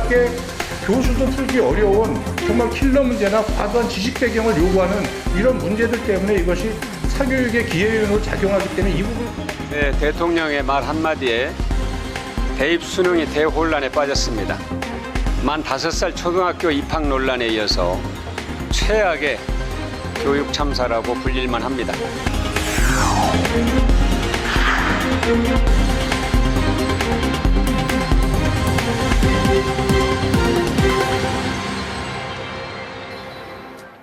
밖에 교수도 풀기 어려운 정말 킬러 문제나 과도한 지식 배경을 요구하는 이런 문제들 때문에 이것이 사교육의 기회요인으로 작용하기 때문에 이 부분. 네, 대통령의 말 한마디에 대입 수능이 대혼란에 빠졌습니다. 만 5살 초등학교 입학 논란에 이어서 최악의 교육 참사라고 불릴만 합니다.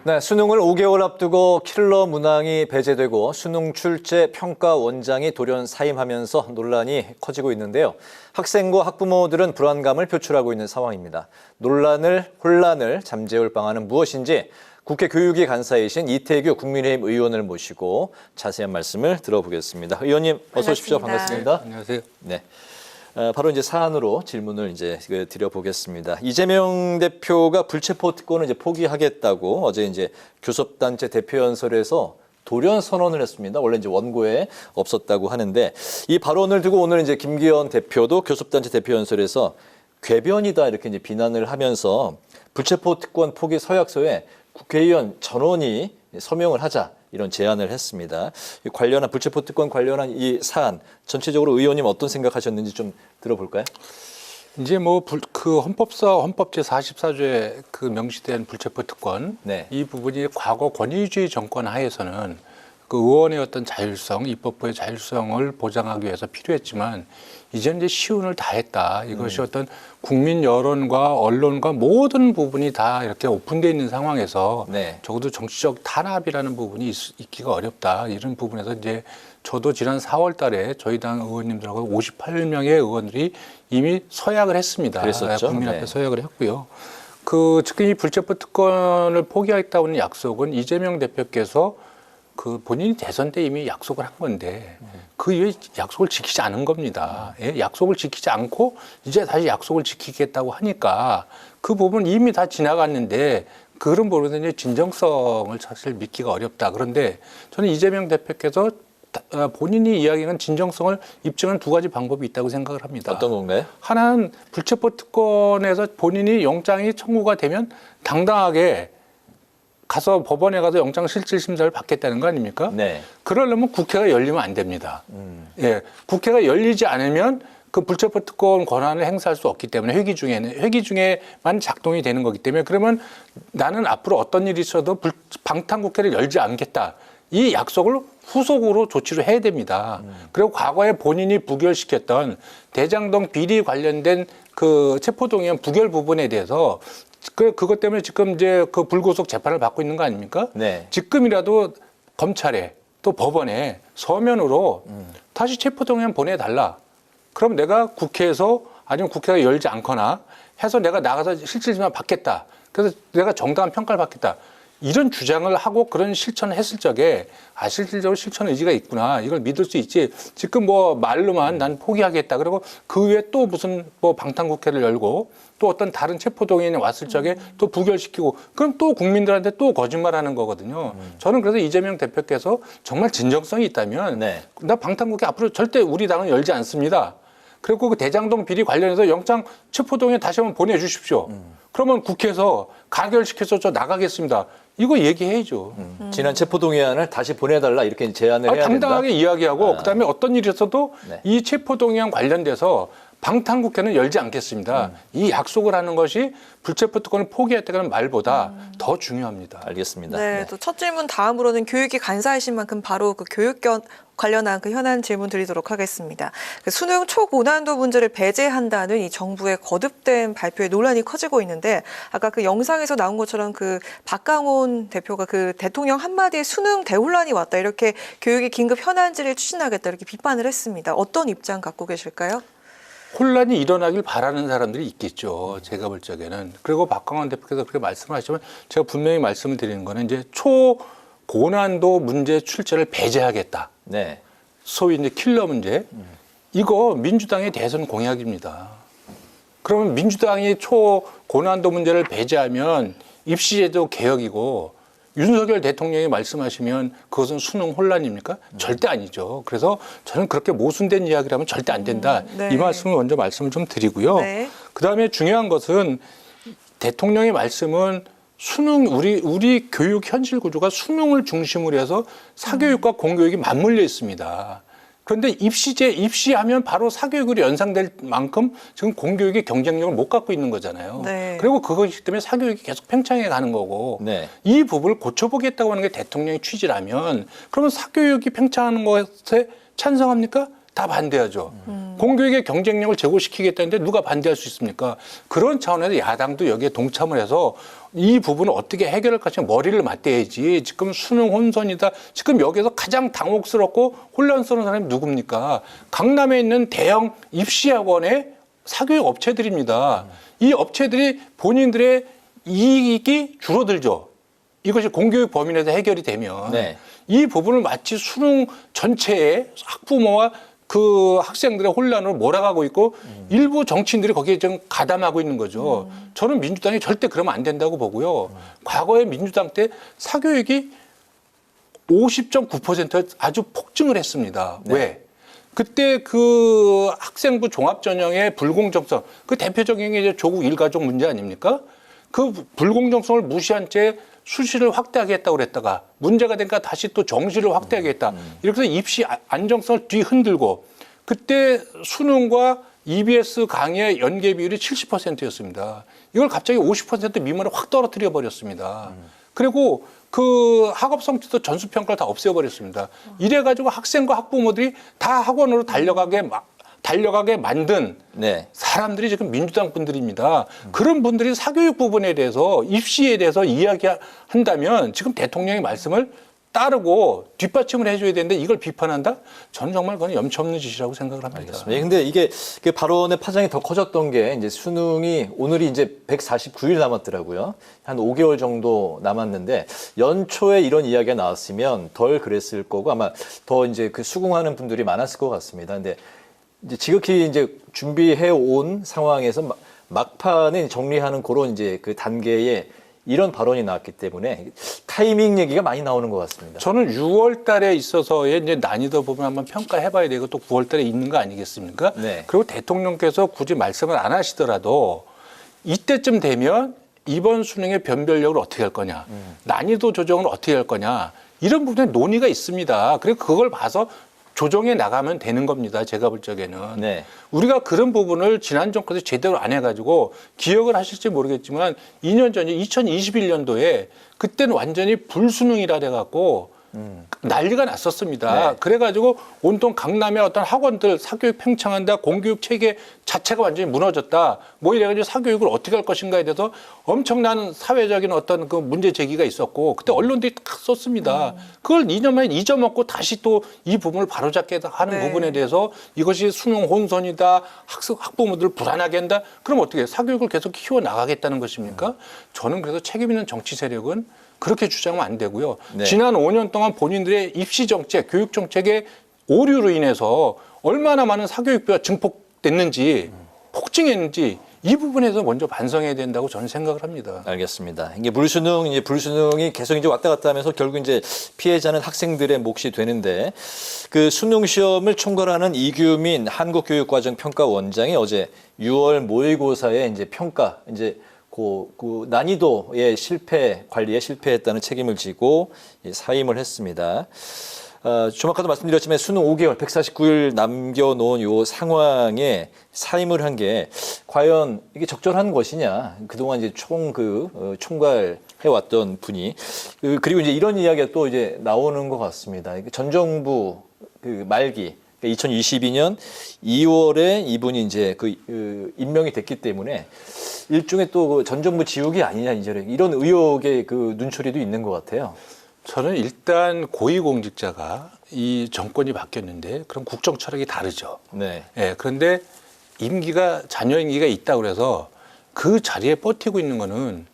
네, 수능을 5개월 앞두고 킬러 문항이 배제되고 수능 출제 평가 원장이 돌연 사임하면서 논란이 커지고 있는데요. 학생과 학부모들은 불안감을 표출하고 있는 상황입니다. 혼란을 잠재울 방안은 무엇인지 국회 교육위 간사이신 이태규 국민의힘 의원을 모시고 자세한 말씀을 들어보겠습니다. 의원님 어서 오십시오. 반갑습니다. 안녕하세요. 네. 바로 이제 사안으로 질문을 이제 드려보겠습니다. 이재명 대표가 불체포 특권을 이제 포기하겠다고 어제 이제 교섭단체 대표연설에서 돌연 선언을 했습니다. 원래 이제 원고에 없었다고 하는데 이 발언을 두고 오늘 이제 김기현 대표도 교섭단체 대표연설에서 궤변이다 이렇게 이제 비난을 하면서 불체포 특권 포기 서약서에 국회의원 전원이 서명을 하자. 이런 제안을 했습니다. 관련한 불체포 특권 관련한 이 사안 전체적으로 의원님 어떤 생각하셨는지 좀 들어볼까요? 이제 뭐 그 헌법 제 44조에 그 명시된 불체포 특권 네. 이 부분이 과거 권위주의 정권 하에서는 그 의원의 어떤 자율성, 입법부의 자율성을 보장하기 위해서 필요했지만 이제는 이제 시운을 다했다. 이것이 어떤 국민 여론과 언론과 모든 부분이 다 이렇게 오픈되어 있는 상황에서 네. 적어도 정치적 탄압이라는 부분이 있기가 어렵다. 이런 부분에서 이제 저도 지난 4월 달에 저희 당 의원님들하고 58명의 의원들이 이미 서약을 했습니다. 그랬었죠. 국민 앞에 네. 서약을 했고요. 특히 이 불체포 특권을 포기하겠다는 약속은 이재명 대표께서 그 본인이 대선 때 이미 약속을 한 건데 그 이후에 약속을 지키지 않은 겁니다. 예? 약속을 지키지 않고 이제 다시 약속을 지키겠다고 하니까 그 부분은 이미 다 지나갔는데 그런 부분에서 이제 진정성을 사실 믿기가 어렵다. 그런데 저는 이재명 대표께서 본인이 이야기하는 진정성을 입증하는 두 가지 방법이 있다고 생각을 합니다. 어떤 건가요? 하나는 불체포 특권에서 본인이 영장이 청구가 되면 당당하게 가서 법원에 가서 영장실질심사를 받겠다는 거 아닙니까? 네. 그러려면 국회가 열리면 안 됩니다. 예, 국회가 열리지 않으면 그 불체포 특권 권한을 행사할 수 없기 때문에 회기 중에만 작동이 되는 거기 때문에 그러면 나는 앞으로 어떤 일이 있어도 방탄국회를 열지 않겠다. 이 약속을 후속으로 조치를 해야 됩니다. 그리고 과거에 본인이 부결시켰던 대장동 비리 관련된 그 체포동의안 부결 부분에 대해서 그것 때문에 지금 이제 그 불구속 재판을 받고 있는 거 아닙니까? 네. 지금이라도 검찰에 또 법원에 서면으로 다시 체포동의안 보내달라. 그럼 내가 국회에서 아니면 국회가 열지 않거나 해서 내가 나가서 실질심사 받겠다. 그래서 내가 정당한 평가를 받겠다. 이런 주장을 하고 그런 실천을 했을 적에 실질적으로 실천 의지가 있구나. 이걸 믿을 수 있지. 지금 뭐 말로만 난 포기하겠다. 그리고 그 외에 또 무슨 뭐 방탄국회를 열고 또 어떤 다른 체포동의안이 왔을 적에 또 부결시키고 그럼 또 국민들한테 또 거짓말하는 거거든요. 저는 그래서 이재명 대표께서 정말 진정성이 있다면 네. 나 방탄국회 앞으로 절대 우리 당은 열지 않습니다. 그리고 그 대장동 비리 관련해서 영장 체포동의안 다시 한번 보내주십시오. 그러면 국회에서 가결시켜서 저 나가겠습니다. 이거 얘기해야죠. 지난 체포동의안을 다시 보내달라 이렇게 제안을 해야 된다. 당당하게 이야기하고 그다음에 어떤 일이 있어도 네. 이 체포동의안 관련돼서 방탄국회는 열지 않겠습니다. 이 약속을 하는 것이 불체포 특권을 포기했다는 말보다 더 중요합니다. 알겠습니다. 네, 또 첫 질문 다음으로는 교육이 간사이신 만큼 바로 그 교육 관련한 그 현안 질문 드리도록 하겠습니다. 그 수능 초고난도 문제를 배제한다는 이 정부의 거듭된 발표에 논란이 커지고 있는데 아까 그 영상에서 나온 것처럼 그 박강원 대표가 그 대통령 한마디에 수능 대혼란이 왔다 이렇게 교육이 긴급 현안질을 추진하겠다 이렇게 비판을 했습니다. 어떤 입장 갖고 계실까요? 혼란이 일어나길 바라는 사람들이 있겠죠. 제가 볼 적에는. 그리고 박강원 대표께서 그렇게 말씀을 하시지만 제가 분명히 말씀을 드리는 거는 이제 초고난도 문제 출제를 배제하겠다. 네. 소위 이제 킬러 문제. 이거 민주당의 대선 공약입니다. 그러면 민주당이 초고난도 문제를 배제하면 입시제도 개혁이고 윤석열 대통령이 말씀하시면 그것은 수능 혼란입니까? 절대 아니죠. 그래서 저는 그렇게 모순된 이야기를 하면 절대 안 된다. 네. 이 말씀을 먼저 말씀을 좀 드리고요. 네. 그다음에 중요한 것은 대통령의 말씀은 수능 우리 교육 현실 구조가 수능을 중심으로 해서 사교육과 공교육이 맞물려 있습니다. 그런데 입시하면 바로 사교육으로 연상될 만큼 지금 공교육의 경쟁력을 못 갖고 있는 거잖아요. 네. 그리고 그것이기 때문에 사교육이 계속 팽창해 가는 거고 네. 이 부분을 고쳐보겠다고 하는 게 대통령의 취지라면 그러면 사교육이 팽창하는 것에 찬성합니까? 다 반대하죠. 공교육의 경쟁력을 제고시키겠다는데 누가 반대할 수 있습니까? 그런 차원에서 야당도 여기에 동참을 해서 이 부분을 어떻게 해결할 것인가 머리를 맞대야지. 지금 수능 혼선이다. 지금 여기서 가장 당혹스럽고 혼란스러운 사람이 누굽니까? 강남에 있는 대형 입시학원의 사교육 업체들입니다. 이 업체들이 본인들의 이익이 줄어들죠. 이것이 공교육 범위 내에서 해결이 되면 네. 이 부분을 마치 수능 전체에 학부모와 그 학생들의 혼란으로 몰아가고 있고 일부 정치인들이 거기에 좀 가담하고 있는 거죠. 저는 민주당이 절대 그러면 안 된다고 보고요. 과거에 민주당 때 사교육이 50.9% 아주 폭증을 했습니다. 네. 왜? 그때 그 학생부 종합전형의 불공정성, 그 대표적인 게 이제 조국 일가족 문제 아닙니까? 그 불공정성을 무시한 채 수시를 확대하겠다고 그랬다가 문제가 되니까 다시 또 정시를 확대하겠다. 이렇게 해서 입시 안정성을 뒤흔들고 그때 수능과 EBS 강의 연계 비율이 70%였습니다. 이걸 갑자기 50% 미만으로 확 떨어뜨려 버렸습니다. 그리고 그 학업 성취도 전수 평가를 다 없애버렸습니다. 이래가지고 학생과 학부모들이 다 학원으로 달려가게 만든 네. 사람들이 지금 민주당 분들입니다. 그런 분들이 사교육 부분에 대해서 입시에 대해서 이야기한다면 지금 대통령의 말씀을 따르고 뒷받침을 해줘야 되는데 이걸 비판한다? 저는 정말 그건 염치 없는 짓이라고 생각을 합니다. 알겠습니다. 근데 이게 그 발언의 파장이 더 커졌던 게 이제 수능이 오늘이 이제 149일 남았더라고요. 한 5개월 정도 남았는데 연초에 이런 이야기가 나왔으면 덜 그랬을 거고 아마 더 이제 그 수긍하는 분들이 많았을 것 같습니다. 근데 이제 지극히 이제 준비해 온 상황에서 막판에 정리하는 그런 이제 그 단계에 이런 발언이 나왔기 때문에 타이밍 얘기가 많이 나오는 것 같습니다. 저는 6월 달에 있어서의 이제 난이도 부분 한번 평가해 봐야 되고 또 9월 달에 있는 거 아니겠습니까? 네. 그리고 대통령께서 굳이 말씀을 안 하시더라도 이때쯤 되면 이번 수능의 변별력을 어떻게 할 거냐, 난이도 조정을 어떻게 할 거냐, 이런 부분에 논의가 있습니다. 그리고 그걸 봐서 조정해 나가면 되는 겁니다. 제가 볼 적에는. 네. 우리가 그런 부분을 지난 정권에서 제대로 안 해가지고 기억을 하실지 모르겠지만 2년 전에 2021년도에 그때는 완전히 불수능이라 돼갖고 난리가 났었습니다. 네. 그래가지고 온통 강남의 어떤 학원들 사교육 팽창한다, 공교육 체계 자체가 완전히 무너졌다. 뭐 이래가지고 사교육을 어떻게 할 것인가에 대해서 엄청난 사회적인 어떤 그 문제 제기가 있었고 그때 언론들이 다 썼습니다. 그걸 2년 만에 잊어먹고 다시 또 이 부분을 바로잡게 하는 네. 부분에 대해서 이것이 수능 혼선이다, 학부모들 불안하게 한다. 그럼 어떻게 해요? 사교육을 계속 키워 나가겠다는 것입니까? 저는 그래서 책임 있는 정치 세력은 그렇게 주장하면 안 되고요. 네. 지난 5년 동안 본인들의 입시 정책, 교육 정책의 오류로 인해서 얼마나 많은 사교육비가 증폭됐는지, 폭증했는지 이 부분에서 먼저 반성해야 된다고 저는 생각을 합니다. 알겠습니다. 이게 이제 불수능이 계속 이제 왔다 갔다 하면서 결국 이제 피해자는 학생들의 몫이 되는데 그 수능 시험을 총괄하는 이규민 한국교육과정평가원장이 어제 6월 모의고사의 이제 평가 이제 그 난이도의 관리에 실패했다는 책임을 지고 사임을 했습니다. 좀 아까도 말씀드렸지만 수능 5개월, 149일 남겨놓은 요 상황에 사임을 한 게 과연 이게 적절한 것이냐. 그동안 이제 총괄해왔던 분이. 그리고 이제 이런 이야기가 또 이제 나오는 것 같습니다. 전 정부 그 말기, 2022년 2월에 이분이 이제 임명이 됐기 때문에 일종의 또 전 정부 지우기 아니냐, 이런 의혹의 그 눈초리도 있는 것 같아요. 저는 일단 고위공직자가 이 정권이 바뀌었는데 그럼 국정 철학이 다르죠. 네. 예, 그런데 자녀 임기가 있다고 그래서 그 자리에 버티고 있는 거는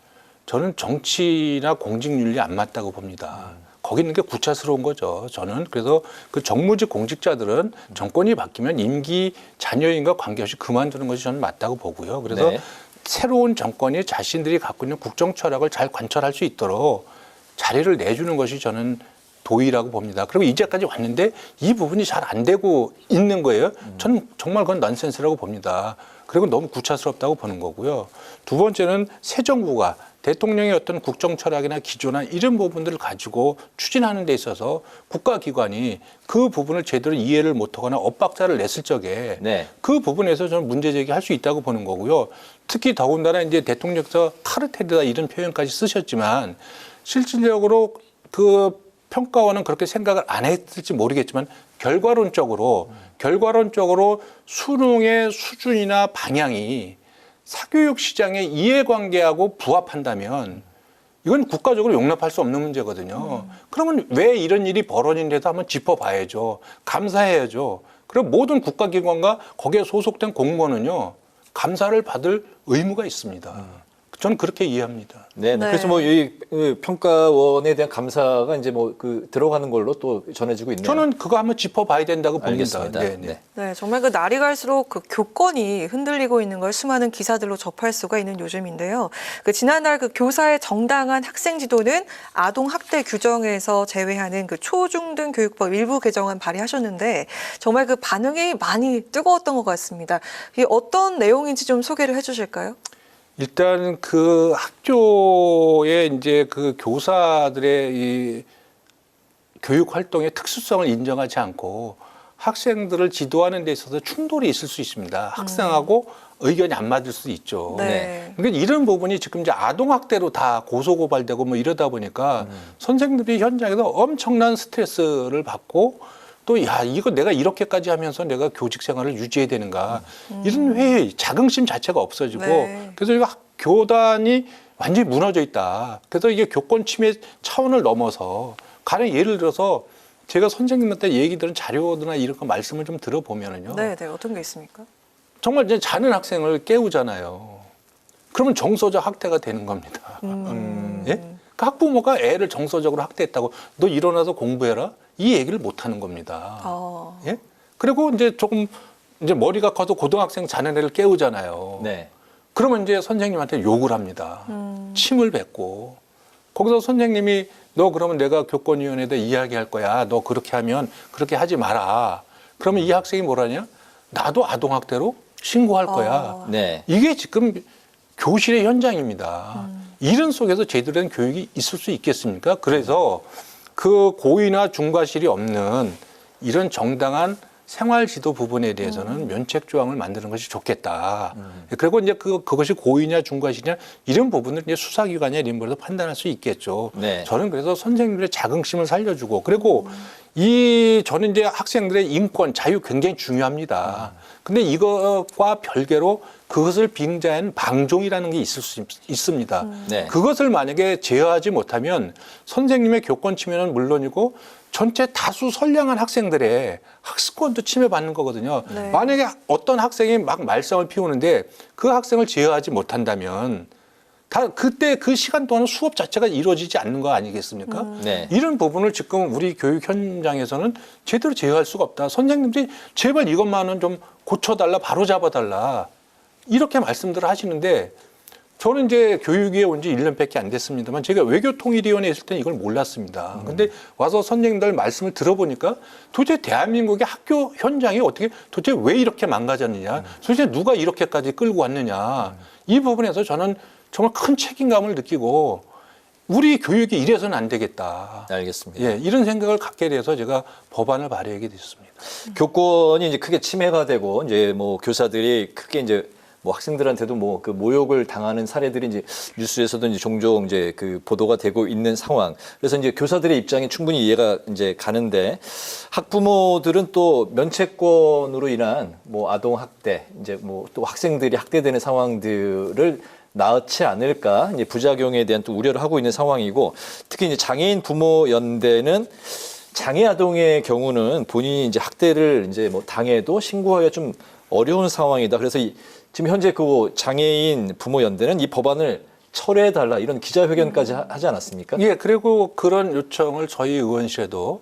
저는 정치나 공직윤리 안 맞다고 봅니다. 거기 있는 게 구차스러운 거죠. 저는 그래서 그 정무직 공직자들은 정권이 바뀌면 임기 자녀인과 관계없이 그만두는 것이 저는 맞다고 보고요. 그래서 네. 새로운 정권이 자신들이 갖고 있는 국정 철학을 잘 관철할 수 있도록 자리를 내주는 것이 저는 도의라고 봅니다. 그리고 이제까지 왔는데 이 부분이 잘 안 되고 있는 거예요. 저는 정말 그건 넌센스라고 봅니다. 그리고 너무 구차스럽다고 보는 거고요. 두 번째는 새 정부가 대통령의 어떤 국정 철학이나 기조나 이런 부분들을 가지고 추진하는 데 있어서 국가기관이 그 부분을 제대로 이해를 못하거나 엇박자를 냈을 적에 네. 그 부분에서 저는 문제 제기할 수 있다고 보는 거고요. 특히 더군다나 이제 대통령께서 카르텔이다 이런 표현까지 쓰셨지만 실질적으로 그 평가원은 그렇게 생각을 안 했을지 모르겠지만 결과론적으로 수능의 수준이나 방향이 사교육 시장의 이해관계하고 부합한다면 이건 국가적으로 용납할 수 없는 문제거든요. 그러면 왜 이런 일이 벌어진데도 한번 짚어봐야죠. 감사해야죠. 그리고 모든 국가기관과 거기에 소속된 공무원은요. 감사를 받을 의무가 있습니다. 저는 그렇게 이해합니다. 네. 네. 그래서 뭐 이 평가원에 대한 감사가 이제 뭐 그 들어가는 걸로 또 전해지고 있네요. 저는 그거 한번 짚어봐야 된다고 봅니다. 알겠습니다. 네, 네. 네. 네, 정말 그 날이 갈수록 그 교권이 흔들리고 있는 걸 수많은 기사들로 접할 수가 있는 요즘인데요. 그 지난달 그 교사의 정당한 학생 지도는 아동 학대 규정에서 제외하는 그 초중등 교육법 일부 개정안 발의하셨는데 정말 그 반응이 많이 뜨거웠던 것 같습니다. 이 어떤 내용인지 좀 소개를 해주실까요? 일단 그 학교에 이제 그 교사들의 이 교육 활동의 특수성을 인정하지 않고 학생들을 지도하는 데 있어서 충돌이 있을 수 있습니다. 학생하고 의견이 안 맞을 수도 있죠. 네. 그러니까 이런 부분이 지금 이제 아동학대로 다 고소고발되고 뭐 이러다 보니까 선생님들이 현장에서 엄청난 스트레스를 받고 또 야 이거 내가 이렇게까지 하면서 내가 교직 생활을 유지해야 되는가 이런 회의 자긍심 자체가 없어지고 네. 그래서 이거 교단이 완전히 무너져 있다. 그래서 이게 교권 침해 차원을 넘어서 가령 예를 들어서 제가 선생님한테 얘기 들은 자료나 이런 거 말씀을 좀 들어보면은요. 네, 네, 어떤 게 있습니까? 정말 이제 자는 학생을 깨우잖아요. 그러면 정서적 학대가 되는 겁니다. 예? 그 학부모가 애를 정서적으로 학대했다고 너 일어나서 공부해라 이 얘기를 못 하는 겁니다. 예? 그리고 이제 조금 이제 머리가 커서 고등학생 자는 애를 깨우잖아요. 네. 그러면 이제 선생님한테 욕을 합니다. 침을 뱉고 거기서 선생님이 너 그러면 내가 교권위원회에다 이야기할 거야. 너 그렇게 하면 그렇게 하지 마라. 그러면 이 학생이 뭐라냐? 나도 아동학대로 신고할 거야. 네. 이게 지금 교실의 현장입니다. 이런 속에서 제대로 된 교육이 있을 수 있겠습니까? 그래서 그 고의나 중과실이 없는 이런 정당한 생활 지도 부분에 대해서는 면책 조항을 만드는 것이 좋겠다. 그리고 이제 그것이 고의냐 중과실이냐 이런 부분을 이제 수사기관이나 이런 걸로 판단할 수 있겠죠. 네. 저는 그래서 선생님들의 자긍심을 살려주고 그리고 저는 이제 학생들의 인권, 자유 굉장히 중요합니다. 근데 이것과 별개로 그것을 빙자한 방종이라는 게 있을 수 있습니다. 네. 그것을 만약에 제어하지 못하면 선생님의 교권 침해는 물론이고 전체 다수 선량한 학생들의 학습권도 침해받는 거거든요. 네. 만약에 어떤 학생이 막 말썽을 피우는데 그 학생을 제어하지 못한다면 다 그때 그 시간 동안 수업 자체가 이루어지지 않는 거 아니겠습니까? 네. 이런 부분을 지금 우리 교육 현장에서는 제대로 제어할 수가 없다. 선생님들이 제발 이것만은 좀 고쳐달라, 바로 잡아달라. 이렇게 말씀들을 하시는데 저는 이제 교육위에 온 지 1년밖에 안 됐습니다만 제가 외교통일위원회에 있을 때는 이걸 몰랐습니다. 근데 와서 선생님들 말씀을 들어보니까 도대체 대한민국의 학교 현장이 어떻게 도대체 왜 이렇게 망가졌느냐. 도대체 누가 이렇게까지 끌고 왔느냐. 이 부분에서 저는 정말 큰 책임감을 느끼고 우리 교육이 이래서는 안 되겠다. 알겠습니다. 예, 이런 생각을 갖게 돼서 제가 법안을 발의하게 됐습니다. 교권이 이제 크게 침해가 되고 이제 뭐 교사들이 크게 이제 뭐 학생들한테도 뭐 그 모욕을 당하는 사례들이 이제 뉴스에서도 이제 종종 이제 그 보도가 되고 있는 상황. 그래서 이제 교사들의 입장이 충분히 이해가 이제 가는데 학부모들은 또 면책권으로 인한 뭐 아동 학대, 이제 뭐 또 학생들이 학대되는 상황들을 낳지 않을까 이제 부작용에 대한 또 우려를 하고 있는 상황이고 특히 이제 장애인 부모 연대는 장애 아동의 경우는 본인이 이제 학대를 이제 뭐 당해도 신고하기가 좀 어려운 상황이다. 그래서 지금 현재 그 장애인 부모 연대는 이 법안을 철회해달라 이런 기자회견까지 하지 않았습니까? 예, 그리고 그런 요청을 저희 의원실에도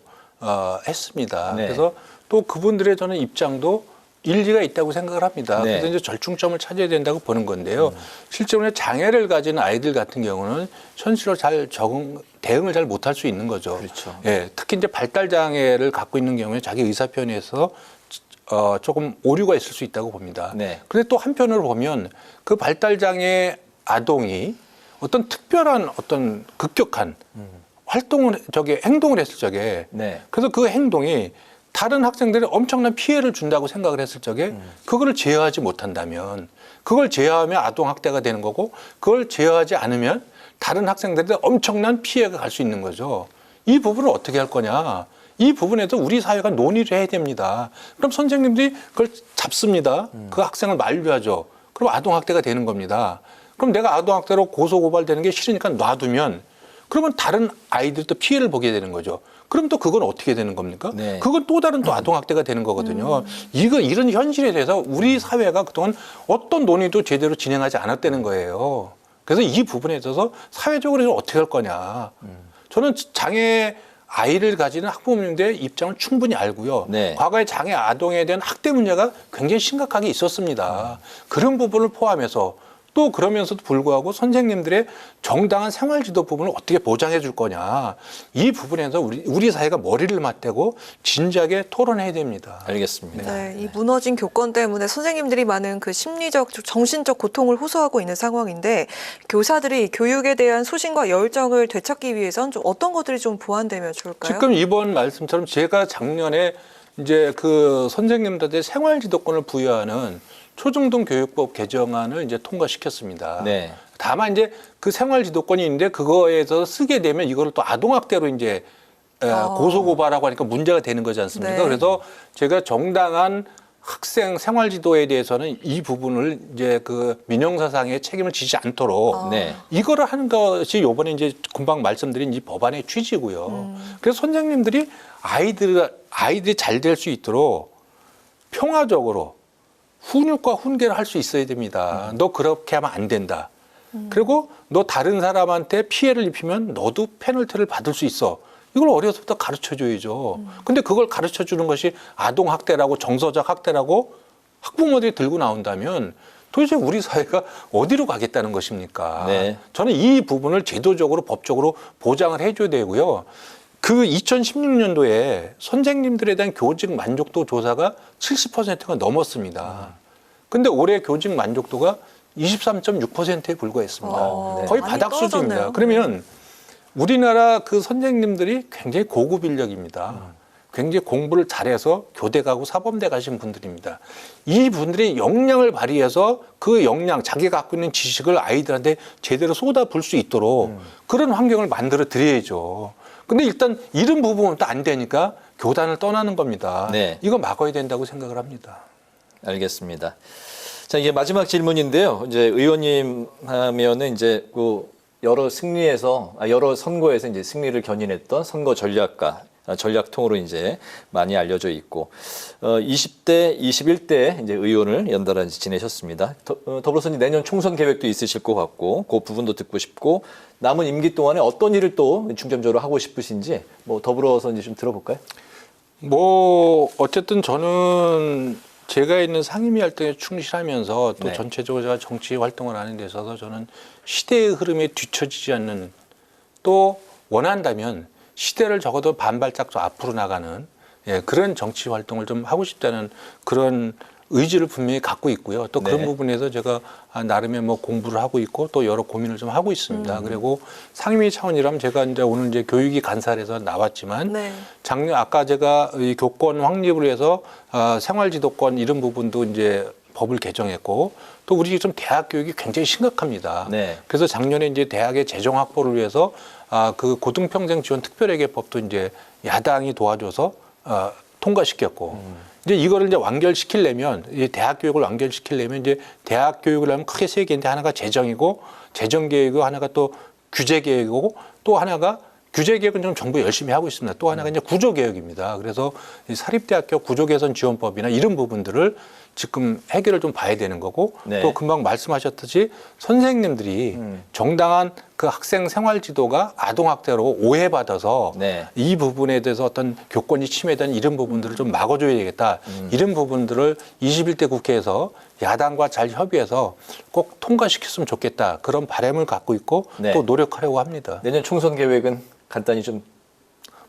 했습니다. 네. 그래서 또 그분들의 저는 입장도 일리가 있다고 생각을 합니다. 네. 그래서 이제 절충점을 찾아야 된다고 보는 건데요. 실제로 장애를 가진 아이들 같은 경우는 현실로 대응을 잘 못할 수 있는 거죠. 그렇죠. 예, 특히 이제 발달 장애를 갖고 있는 경우에 자기 의사 표현에서 조금 오류가 있을 수 있다고 봅니다. 네. 그런데 또 한편으로 보면 그 발달 장애 아동이 어떤 특별한 어떤 급격한 행동을 했을 적에 네. 그래서 그 행동이 다른 학생들이 엄청난 피해를 준다고 생각을 했을 적에 그거를 제어하지 못한다면 그걸 제어하면 아동학대가 되는 거고 그걸 제어하지 않으면 다른 학생들한테 엄청난 피해가 갈 수 있는 거죠. 이 부분을 어떻게 할 거냐. 이 부분에서 우리 사회가 논의를 해야 됩니다. 그럼 선생님들이 그걸 잡습니다. 그 학생을 만류하죠. 그럼 아동학대가 되는 겁니다. 그럼 내가 아동학대로 고소고발되는 게 싫으니까 놔두면 그러면 다른 아이들도 피해를 보게 되는 거죠. 그럼 또 그건 어떻게 되는 겁니까? 네. 그건 또 다른 또 아동학대가 되는 거거든요. 이런 현실에 대해서 우리 사회가 그동안 어떤 논의도 제대로 진행하지 않았다는 거예요. 그래서 이 부분에 있어서 사회적으로 어떻게 할 거냐. 저는 장애 아이를 가지는 학부모님들의 입장을 충분히 알고요. 네. 과거에 장애 아동에 대한 학대 문제가 굉장히 심각하게 있었습니다. 그런 부분을 포함해서 또 그러면서도 불구하고 선생님들의 정당한 생활지도 부분을 어떻게 보장해 줄 거냐. 이 부분에서 우리 사회가 머리를 맞대고 진지하게 토론해야 됩니다. 알겠습니다. 네, 이 무너진 교권 때문에 선생님들이 많은 그 심리적, 정신적 고통을 호소하고 있는 상황인데 교사들이 교육에 대한 소신과 열정을 되찾기 위해선 좀 어떤 것들이 좀 보완되면 좋을까요? 지금 이번 말씀처럼 제가 작년에 이제 그 선생님들한테 생활지도권을 부여하는 초중등 교육법 개정안을 이제 통과시켰습니다. 네. 다만 이제 그 생활지도권이 있는데 그거에서 쓰게 되면 이거를 또 아동학대로 이제 고소고발하고 하니까 문제가 되는 거지 않습니까? 네. 그래서 제가 정당한 학생 생활지도에 대해서는 이 부분을 이제 그 민형사상의 책임을 지지 않도록 네. 이거를 하는 것이 요번에 이제 금방 말씀드린 이 법안의 취지고요. 그래서 선생님들이 아이들이 잘 될 수 있도록 평화적으로 훈육과 훈계를 할 수 있어야 됩니다. 너 그렇게 하면 안 된다. 그리고 너 다른 사람한테 피해를 입히면 너도 페널티를 받을 수 있어. 이걸 어려서부터 가르쳐 줘야죠. 근데 그걸 가르쳐 주는 것이 아동학대라고 정서적 학대라고 학부모들이 들고 나온다면 도대체 우리 사회가 어디로 가겠다는 것입니까? 네. 저는 이 부분을 제도적으로 법적으로 보장을 해줘야 되고요. 그 2016년도에 선생님들에 대한 교직 만족도 조사가 70%가 넘었습니다. 근데 올해 교직 만족도가 23.6%에 불과했습니다. 네. 거의 많이 바닥 수준입니다. 떨어졌네요. 그러면 우리나라 그 선생님들이 굉장히 고급 인력입니다. 굉장히 공부를 잘해서 교대 가고 사범대 가신 분들입니다. 이 분들이 역량을 발휘해서 그 역량, 자기가 갖고 있는 지식을 아이들한테 제대로 쏟아부을 수 있도록 그런 환경을 만들어 드려야죠. 근데 일단 이런 부분은 또 안 되니까 교단을 떠나는 겁니다. 네. 이거 막아야 된다고 생각을 합니다. 알겠습니다. 자, 이게 마지막 질문인데요. 이제 의원님 하면은 이제 그 여러 선거에서 이제 승리를 견인했던 선거 전략가, 전략통으로 이제 많이 알려져 있고, 20대, 21대 이제 의원을 연달아 지내셨습니다. 더불어서 이제 내년 총선 계획도 있으실 것 같고, 그 부분도 듣고 싶고, 남은 임기 동안에 어떤 일을 또 중점적으로 하고 싶으신지, 뭐 더불어서 이제 좀 들어볼까요? 뭐 어쨌든 저는 제가 있는 상임위 활동에 충실하면서 또 네. 전체적으로 제가 정치 활동을 하는 데 있어서 저는 시대의 흐름에 뒤처지지 않는, 또 원한다면 시대를 적어도 반발짝 더 앞으로 나가는 그런 정치 활동을 좀 하고 싶다는 그런 의지를 분명히 갖고 있고요. 또 그런 네. 부분에서 제가 나름의 뭐 공부를 하고 있고 또 여러 고민을 좀 하고 있습니다. 그리고 상임위 차원이라면 제가 이제 오늘 이제 교육위 간사에서 나왔지만 네. 작년 아까 제가 이 교권 확립을 위해서 생활지도권 이런 부분도 이제 법을 개정했고, 또 우리 지금 대학 교육이 굉장히 심각합니다. 네. 그래서 작년에 이제 대학의 재정 확보를 위해서 그 고등평생 지원 특별회계법도 이제 야당이 도와줘서 통과시켰고, 이제 이거를 이제 완결시키려면, 이 대학 교육을 완결시키려면 이제 대학 교육을 하면 크게 세 개인데, 하나가 재정이고, 재정 계획이고, 하나가 또 규제 계획이고, 또 하나가 규제 개혁은 좀 정부 열심히 하고 있습니다. 또 하나가 이제 구조 개혁입니다. 그래서 이 사립대학교 구조 개선 지원법이나 이런 부분들을 지금 해결을 좀 봐야 되는 거고 네. 또 금방 말씀하셨듯이 선생님들이 정당한 그 학생 생활 지도가 아동학대로 오해받아서 네. 이 부분에 대해서 어떤 교권이 침해된 이런 부분들을 좀 막아줘야 되겠다. 이런 부분들을 21대 국회에서 야당과 잘 협의해서 꼭 통과시켰으면 좋겠다. 그런 바람을 갖고 있고 네. 또 노력하려고 합니다. 내년 총선 계획은 간단히 좀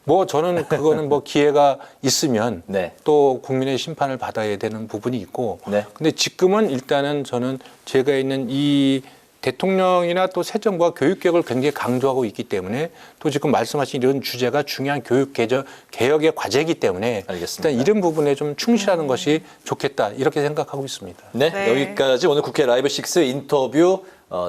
뭐 저는 그거는 뭐 기회가 있으면 네. 또 국민의 심판을 받아야 되는 부분이 있고 네. 근데 지금은 일단은 저는 제가 있는 이 대통령이나 또 새 정부가 교육개혁을 굉장히 강조하고 있기 때문에 또 지금 말씀하신 이런 주제가 중요한 교육 개혁의 과제이기 때문에 알겠습니다. 일단 이런 부분에 좀 충실하는 것이 좋겠다 이렇게 생각하고 있습니다. 네, 네. 여기까지 오늘 국회 라이브 6 인터뷰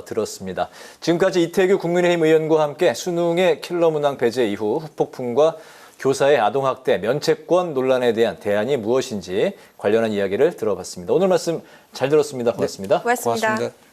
들었습니다. 지금까지 이태규 국민의힘 의원과 함께 수능의 킬러 문항 배제 이후 후폭풍과 교사의 아동학대 면책권 논란에 대한 대안이 무엇인지 관련한 이야기를 들어봤습니다. 오늘 말씀 잘 들었습니다. 고맙습니다. 고맙습니다. 고맙습니다.